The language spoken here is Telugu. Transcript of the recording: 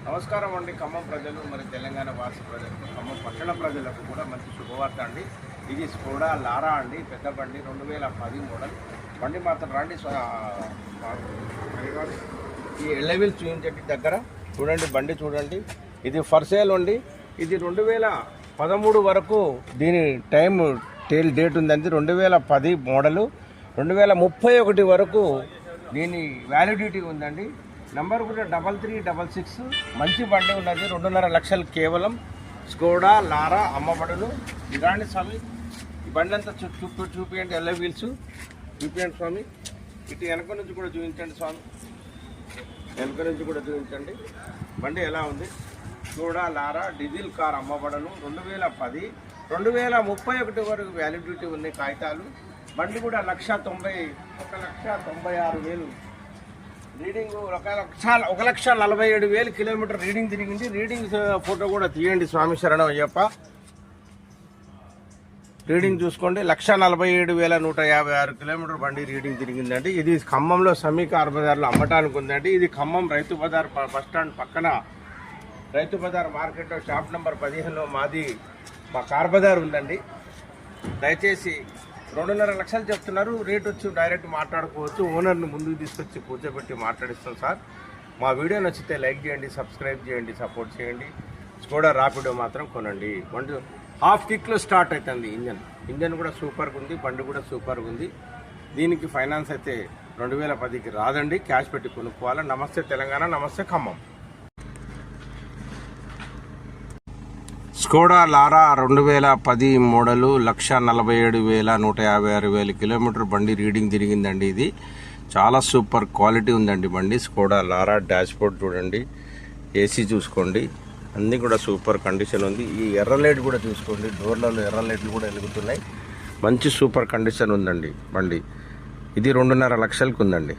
నమస్కారం అండి. ఖమ్మం ప్రజలు మరి తెలంగాణ వాసి ప్రజలకు, ఖమ్మం పట్టణ ప్రజలకు కూడా మంచి శుభవార్త అండి. ఇది స్కోడా లారా అండి, పెద్ద బండి, 2010 మోడల్ బండి. మాత్రం రండి, ఈ ఎల్లవీల్ చూపించండి దగ్గర చూడండి, బండి చూడండి. ఇది ఫర్ సేల్ అండి. ఇది 2013 వరకు దీని టేల్ డేట్ ఉందండి. 2010 మోడలు, 2031 వరకు దీని వ్యాలిడిటీ ఉందండి. నంబర్ కూడా 3366. మంచి బండి ఉన్నది. 2.5 లక్షలు కేవలం. స్కోడా లారా అమ్మబడులు. ఇదాండి స్వామి, ఈ బండి అంతా చూపించండి. ఎల్ల వీల్స్ చూపించండి స్వామి. ఇటు వెనక నుంచి కూడా చూపించండి స్వామి, వెనక నుంచి కూడా చూపించండి. బండి ఎలా ఉంది? స్కోడా లారా డీజిల్ కార్ అమ్మబడులు. 2010, 2031 వరకు వ్యాలిడిటీ ఉన్నాయి కాగితాలు. బండి కూడా 1,96,000 రీడింగ్, 1,47,000 కిలోమీటర్ రీడింగ్ తిరిగింది. రీడింగ్ ఫోటో కూడా తీయండి స్వామి, శరణం అయ్యప్ప. రీడింగ్ చూసుకోండి, 1,47,156 కిలోమీటర్ బండి రీడింగ్ తిరిగిందండి. ఇది ఖమ్మంలో సమీ కార్ బజార్లో అమ్మటానికి ఉందండి. ఇది ఖమ్మం రైతు బజార్ బస్టాండ్ పక్కన రైతు బజార్ మార్కెట్లో షాప్ నెంబర్ 15లో మాది మా కార్ బజార్ ఉందండి. దయచేసి 2.5 లక్షలు చెప్తున్నారు. రేట్ వచ్చి డైరెక్ట్ మాట్లాడుకోవచ్చు. ఓనర్ని ముందుకు తీసుకొచ్చి కూర్చోబెట్టి మాట్లాడిస్తాం సార్. మా వీడియో నచ్చితే లైక్ చేయండి, సబ్స్క్రైబ్ చేయండి, సపోర్ట్ చేయండి. స్కోడా రాపిడో మాత్రం కొనండి. బండి హాఫ్ కిక్లో స్టార్ట్ అవుతుంది. ఇంజన్ కూడా సూపర్గా ఉంది, బండి కూడా సూపర్గా ఉంది. దీనికి ఫైనాన్స్ అయితే 2010కి రాదండి, క్యాష్ పెట్టి కొనుక్కోవాలి. నమస్తే తెలంగాణ, నమస్తే Khammam. Skoda Laura 2010 model, 1,47,156 kilometre బండి రీడింగ్ తిరిగిందండి. ఇది చాలా సూపర్ క్వాలిటీ ఉందండి బండి. స్కోడా లారా డాష్బోర్డ్ చూడండి, ఏసీ చూసుకోండి, అన్నీ కూడా సూపర్ కండిషన్ ఉంది. ఈ ఎర్ర లైట్ కూడా చూసుకోండి, డోర్లలో ఎర్ర లైట్లు కూడా వెలుగుతున్నాయి. మంచి సూపర్ కండిషన్ ఉందండి బండి. ఇది 2.5 లక్షలకు ఉందండి.